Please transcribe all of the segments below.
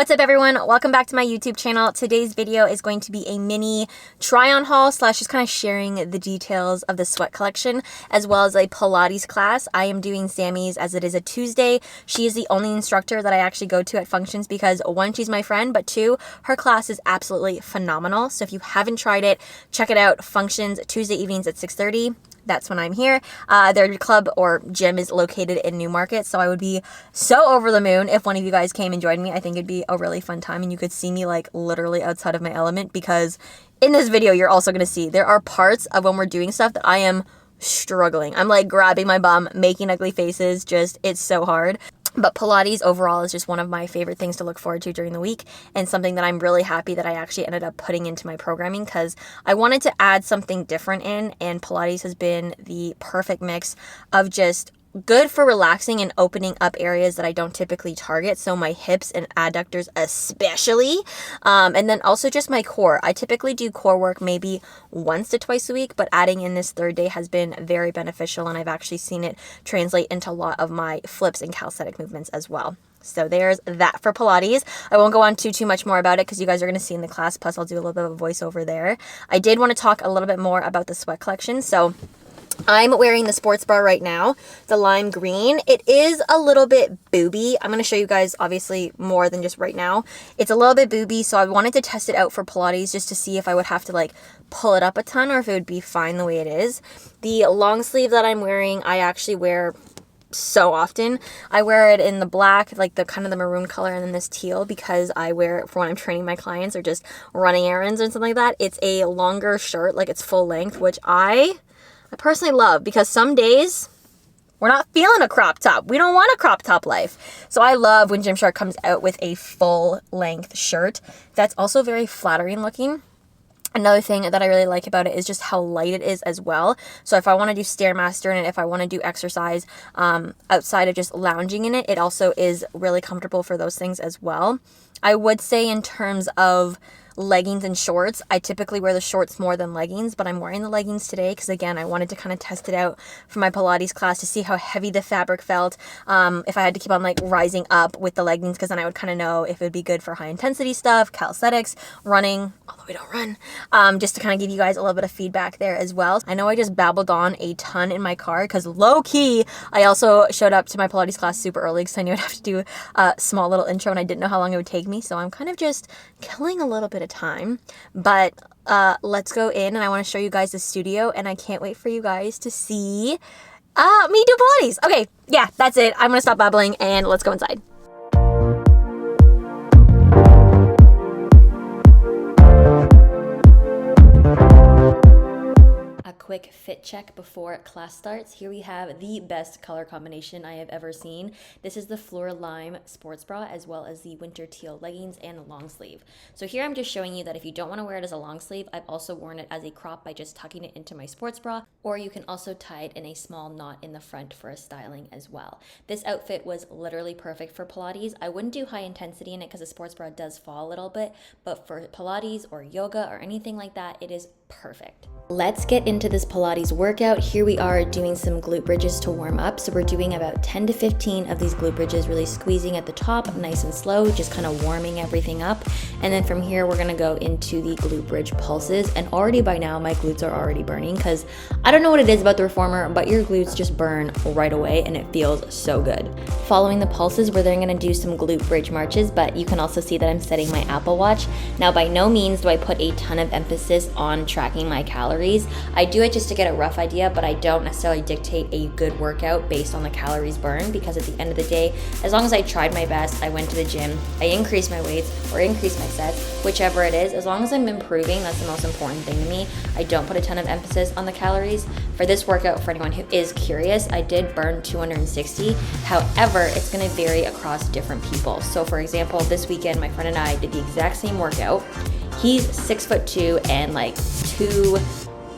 What's up everyone? Welcome back to my YouTube channel. Today's video is going to be a mini try-on haul / just kind of sharing the details of the sweat collection as well as a Pilates class. I am doing Sami's as it is a Tuesday. She is the only instructor that I actually go to at functions because one, she's my friend, but two, her class is absolutely phenomenal. So if you haven't tried it, check it out. Functions Tuesday evenings at 6:30. That's when I'm here. Their club or gym is located in Newmarket, so I would be so over the moon if one of you guys came and joined me. I think it'd be a really fun time, and you could see me like literally outside of my element, because in this video you're also going to see there are parts of when we're doing stuff that I am struggling. I'm like grabbing my bum, making ugly faces, just it's so hard. But Pilates overall is just one of my favorite things to look forward to during the week, and something that I'm really happy that I actually ended up putting into my programming because I wanted to add something different in, and Pilates has been the perfect mix of just good for relaxing and opening up areas that I don't typically target. So my hips and adductors especially. And then also just my core. I typically do core work maybe once to twice a week, but adding in this third day has been very beneficial, and I've actually seen it translate into a lot of my flips and calisthenic movements as well. So there's that for Pilates. I won't go on too much more about it because you guys are going to see in the class, plus I'll do a little bit of a voiceover there. I did want to talk a little bit more about the sweat collection. So I'm wearing the sports bra right now, the lime green. It is a little bit booby. I'm going to show you guys obviously more than just right now. It's a little bit booby, so I wanted to test it out for Pilates just to see if I would have to like pull it up a ton or if it would be fine the way it is. The long sleeve that I'm wearing, I actually wear so often. I wear it in the black, like the kind of the maroon color, and then this teal because I wear it for when I'm training my clients or just running errands or something like that. It's a longer shirt, like it's full length, which I personally love because some days we're not feeling a crop top. We don't want a crop top life. So I love when Gymshark comes out with a full length shirt that's also very flattering looking. Another thing that I really like about it is just how light it is as well. So if I want to do Stairmaster in it, if I want to do exercise outside of just lounging in it, it also is really comfortable for those things as well. I would say in terms of leggings and shorts, I typically wear the shorts more than leggings, but I'm wearing the leggings today because again I wanted to kind of test it out for my Pilates class to see how heavy the fabric felt, if I had to keep on like rising up with the leggings, because then I would kind of know if it would be good for high intensity stuff, calisthenics, running, although we don't run, just to kind of give you guys a little bit of feedback there as well. I know I just babbled on a ton in my car because low key I also showed up to my Pilates class super early because I knew I'd have to do a small little intro and I didn't know how long it would take me, so I'm kind of just killing a little bit of time. But let's go in, and I want to show you guys the studio, and I can't wait for you guys to see me do Pilates. Okay, yeah, that's it. I'm gonna stop babbling and let's go inside. Quick fit check before class starts. Here we have the best color combination I have ever seen. This is the Floral Lime sports bra as well as the winter teal leggings and a long sleeve. So here I'm just showing you that if you don't want to wear it as a long sleeve, I've also worn it as a crop by just tucking it into my sports bra, or you can also tie it in a small knot in the front for a styling as well. This outfit was literally perfect for Pilates. I wouldn't do high intensity in it because the sports bra does fall a little bit, but for Pilates or yoga or anything like that, it is perfect. Let's get into this Pilates workout. Here we are doing some glute bridges to warm up. So we're doing about 10 to 15 of these glute bridges, really squeezing at the top, nice and slow, just kind of warming everything up. And then from here, we're gonna go into the glute bridge pulses. And already by now, my glutes are already burning because I don't know what it is about the reformer, but your glutes just burn right away and it feels so good. Following the pulses, we're then gonna do some glute bridge marches, but you can also see that I'm setting my Apple Watch. Now, by no means do I put a ton of emphasis on tracking my calories. I do it just to get a rough idea, but I don't necessarily dictate a good workout based on the calories burned, because at the end of the day, as long as I tried my best, I went to the gym, I increased my weights or increased my sets, whichever it is, as long as I'm improving, that's the most important thing to me. I don't put a ton of emphasis on the calories. For this workout, for anyone who is curious, I did burn 260. However, it's going to vary across different people. So for example, this weekend, my friend and I did the exact same workout. He's 6'2" and like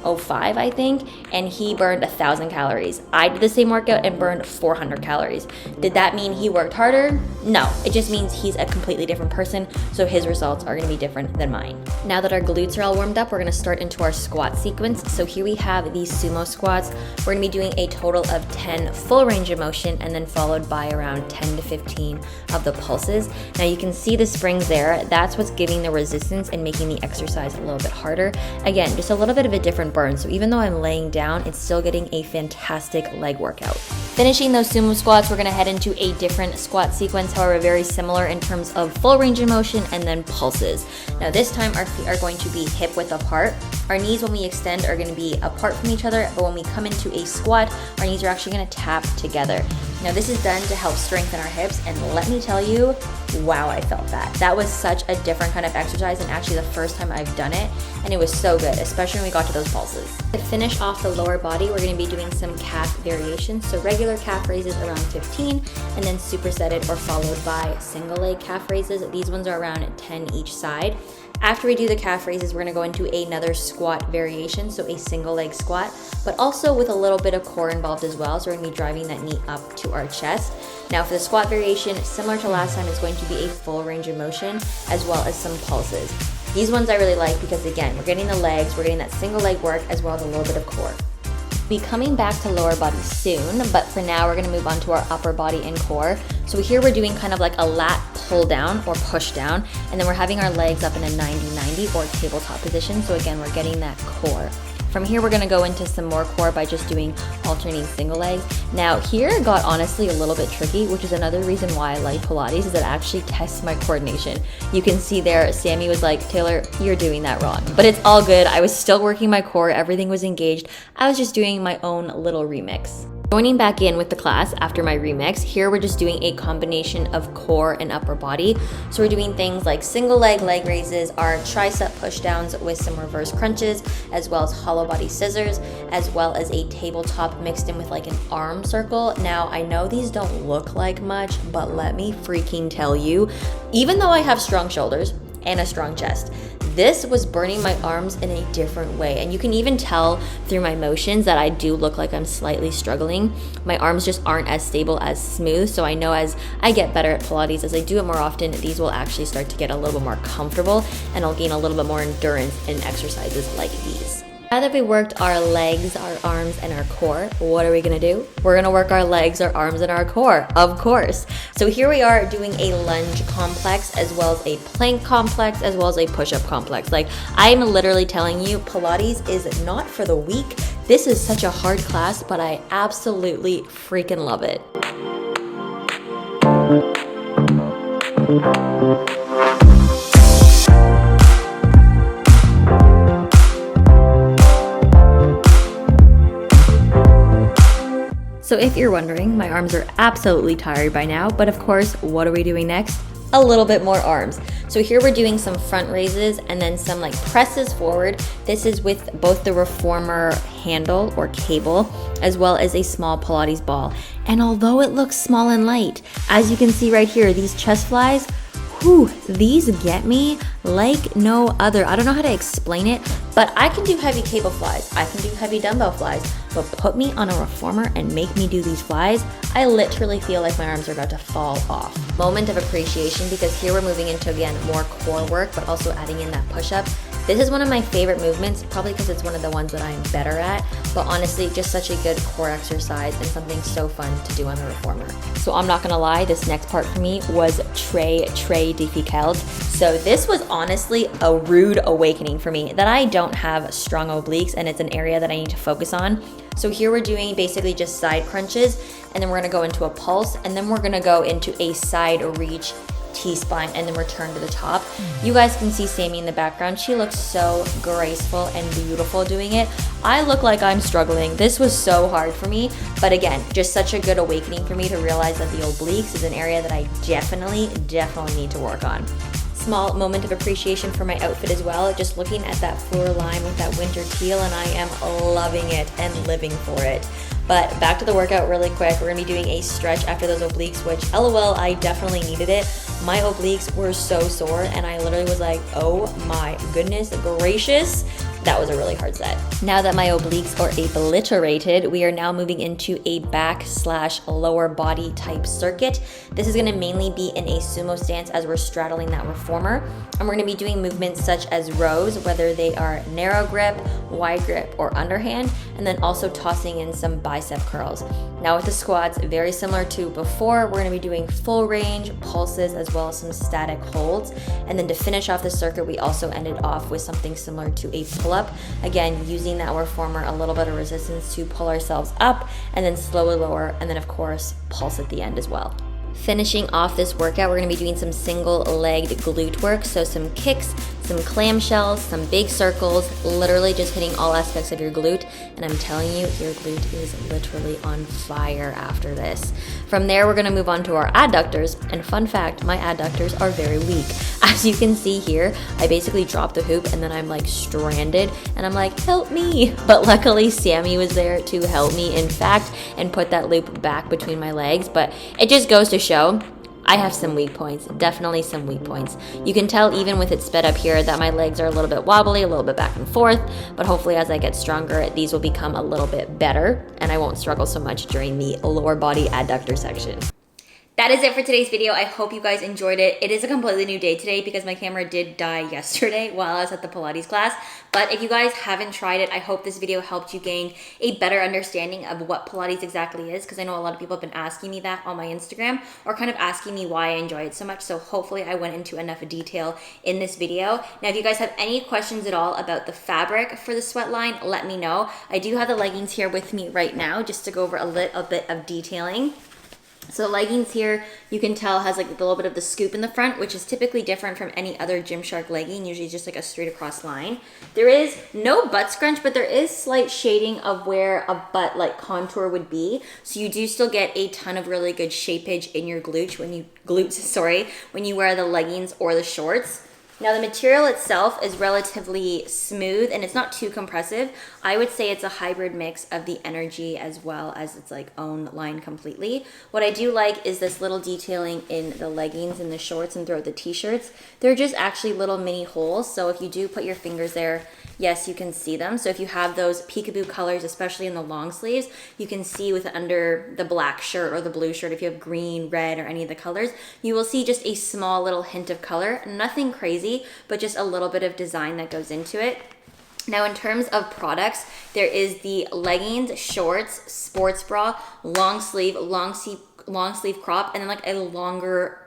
105, I think, and he burned 1,000 calories. I did the same workout and burned 400 calories. Did that mean he worked harder? No, it just means he's a completely different person, so his results are gonna be different than mine. Now that our glutes are all warmed up, we're gonna start into our squat sequence. So here we have these sumo squats. We're gonna be doing a total of 10 full range of motion and then followed by around 10 to 15 of the pulses. Now you can see the springs there. That's what's giving the resistance and making the exercise a little bit harder. Again, just a little bit of a different burn. So even though I'm laying down, it's still getting a fantastic leg workout. Finishing those sumo squats, we're gonna head into a different squat sequence, however, very similar in terms of full range of motion and then pulses. Now this time our feet are going to be hip width apart. Our knees, when we extend, are gonna be apart from each other, but when we come into a squat, our knees are actually gonna tap together. Now this is done to help strengthen our hips, and let me tell you, wow, I felt that. That was such a different kind of exercise, and actually the first time I've done it, and it was so good, especially when we got to those pulses. To finish off the lower body, we're gonna be doing some calf variations. So regular calf raises around 15, and then supersetted or followed by single leg calf raises. These ones are around 10 each side. After we do the calf raises, we're gonna go into another squat variation, so a single leg squat, but also with a little bit of core involved as well. So we're gonna be driving that knee up to our chest. Now for the squat variation, similar to last time, it's going to be a full range of motion as well as some pulses. These ones I really like because again, we're getting the legs, we're getting that single leg work as well as a little bit of core. We'll be coming back to lower body soon, but for now we're gonna move on to our upper body and core. So here we're doing kind of like a lat pull down or push down, and then we're having our legs up in a 90-90 or tabletop position. So again, we're getting that core. From here, we're gonna go into some more core by just doing alternating single legs. Now here it got honestly a little bit tricky, which is another reason why I like Pilates, is it actually tests my coordination. You can see there, Sami was like, Taylor, you're doing that wrong. But it's all good. I was still working my core, everything was engaged. I was just doing my own little remix. Joining back in with the class after my remix, here we're just doing a combination of core and upper body. So we're doing things like single leg raises, our tricep push downs with some reverse crunches, as well as hollow body scissors, as well as a tabletop mixed in with like an arm circle. Now I know these don't look like much, but let me freaking tell you, even though I have strong shoulders and a strong chest, this was burning my arms in a different way. And you can even tell through my motions that I do look like I'm slightly struggling. My arms just aren't as stable, as smooth. So I know as I get better at Pilates, as I do it more often, these will actually start to get a little bit more comfortable and I'll gain a little bit more endurance in exercises like these. Now that we worked our legs, our arms, and our core, what are we gonna do? We're gonna work our legs, our arms, and our core, of course. So here we are doing a lunge complex, as well as a plank complex, as well as a push-up complex. Like, I'm literally telling you, Pilates is not for the weak. This is such a hard class, but I absolutely freaking love it. So if you're wondering, my arms are absolutely tired by now, but of course, what are we doing next? A little bit more arms. So here we're doing some front raises and then some like presses forward. This is with both the reformer handle or cable, as well as a small Pilates ball. And although it looks small and light, as you can see right here, these chest flies, whew, these get me like no other. I don't know how to explain it, but I can do heavy cable flies. I can do heavy dumbbell flies, but put me on a reformer and make me do these flies, I literally feel like my arms are about to fall off. Moment of appreciation, because here we're moving into, again, more core work, but also adding in that push-up. This is one of my favorite movements, probably because it's one of the ones that I'm better at, but honestly, just such a good core exercise and something so fun to do on the reformer. So I'm not gonna lie, this next part for me was très difficult. So this was honestly a rude awakening for me that I don't have strong obliques, and it's an area that I need to focus on. So here we're doing basically just side crunches, and then we're gonna go into a pulse, and then we're gonna go into a side reach T-spine, and then return to the top. You guys can see Sami in the background. She looks so graceful and beautiful doing it. I look like I'm struggling. This was so hard for me, but again, just such a good awakening for me to realize that the obliques is an area that I definitely need to work on. Small moment of appreciation for my outfit as well. Just looking at that floor line with that winter teal, and I am loving it and living for it. But back to the workout really quick. We're gonna be doing a stretch after those obliques, which LOL, I definitely needed it. My obliques were so sore, and I literally was like, oh my goodness gracious. that was a really hard set. Now that my obliques are obliterated, we are now moving into a back/lower body type circuit. This is gonna mainly be in a sumo stance as we're straddling that reformer. And we're gonna be doing movements such as rows, whether they are narrow grip, wide grip, or underhand, and then also tossing in some bicep curls. Now with the squats, very similar to before, we're gonna be doing full range, pulses, as well as some static holds. And then to finish off the circuit, we also ended off with something similar to a pull-up. Again, using that reformer, a little bit of resistance to pull ourselves up, and then slowly lower, and then of course, pulse at the end as well. Finishing off this workout, we're gonna be doing some single-legged glute work. So some kicks, some clamshells, some big circles, literally just hitting all aspects of your glute. And I'm telling you, your glute is literally on fire after this. From there, we're gonna move on to our adductors. And fun fact, my adductors are very weak. As you can see here, I basically dropped the hoop and then I'm like stranded and I'm like, help me. But luckily Sami was there to help me, in fact, and put that loop back between my legs. But it just goes to show I have some weak points, definitely some weak points. You can tell even with it sped up here that my legs are a little bit wobbly, a little bit back and forth, but hopefully as I get stronger, these will become a little bit better and I won't struggle so much during the lower body adductor section. That is it for today's video. I hope you guys enjoyed it. It is a completely new day today because my camera did die yesterday while I was at the Pilates class. But if you guys haven't tried it, I hope this video helped you gain a better understanding of what Pilates exactly is, because I know a lot of people have been asking me that on my Instagram or kind of asking me why I enjoy it so much. So hopefully I went into enough detail in this video. Now, if you guys have any questions at all about the fabric for the sweat line, let me know. I do have the leggings here with me right now just to go over a little bit of detailing. So the leggings here, you can tell has like a little bit of the scoop in the front, which is typically different from any other Gymshark legging, usually just like a straight across line. There is no butt scrunch, but there is slight shading of where a butt like contour would be. So you do still get a ton of really good shapeage in your glutes when you wear the leggings or the shorts. Now the material itself is relatively smooth and it's not too compressive. I would say it's a hybrid mix of the energy as well as its like own line completely. What I do like is this little detailing in the leggings and the shorts and throughout the t-shirts. They're just actually little mini holes. So if you do put your fingers there, yes, you can see them. So if you have those peekaboo colors, especially in the long sleeves, you can see with under the black shirt or the blue shirt, if you have green, red, or any of the colors, you will see just a small little hint of color. Nothing crazy, but just a little bit of design that goes into it. Now, in terms of products, there is the leggings, shorts, sports bra, long sleeve crop, and then like a longer,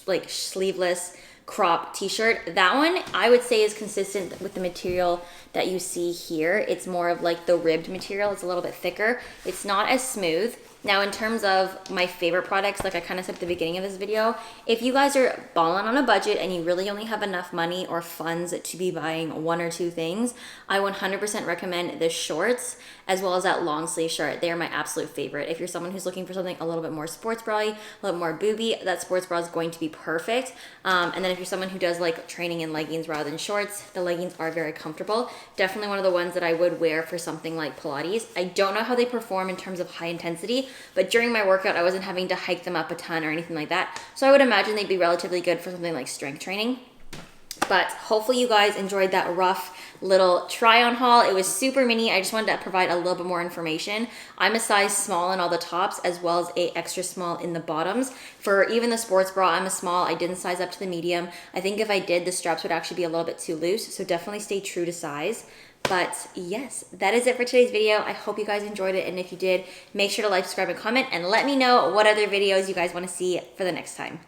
like sleeveless crop t-shirt. That one I would say is consistent with the material that you see here. It's more of like the ribbed material. It's a little bit thicker. It's not as smooth. Now, in terms of my favorite products, like I kind of said at the beginning of this video, if you guys are balling on a budget and you really only have enough money or funds to be buying one or two things, I 100% recommend the shorts as well as that long sleeve shirt. They are my absolute favorite. If you're someone who's looking for something a little bit more sports bra-y, a little more booby, that sports bra is going to be perfect. And then if you're someone who does like training in leggings rather than shorts, the leggings are very comfortable. Definitely one of the ones that I would wear for something like Pilates. I don't know how they perform in terms of high intensity, but during my workout, I wasn't having to hike them up a ton or anything like that. So I would imagine they'd be relatively good for something like strength training. But hopefully you guys enjoyed that rough little try on haul. It was super mini. I just wanted to provide a little bit more information. I'm a size small in all the tops as well as a extra small in the bottoms. For even the sports bra, I'm a small. I didn't size up to the medium. I think if I did, the straps would actually be a little bit too loose. So definitely stay true to size. But yes, that is it for today's video. I hope you guys enjoyed it. And if you did, make sure to like, subscribe, and comment, and let me know what other videos you guys want to see for the next time.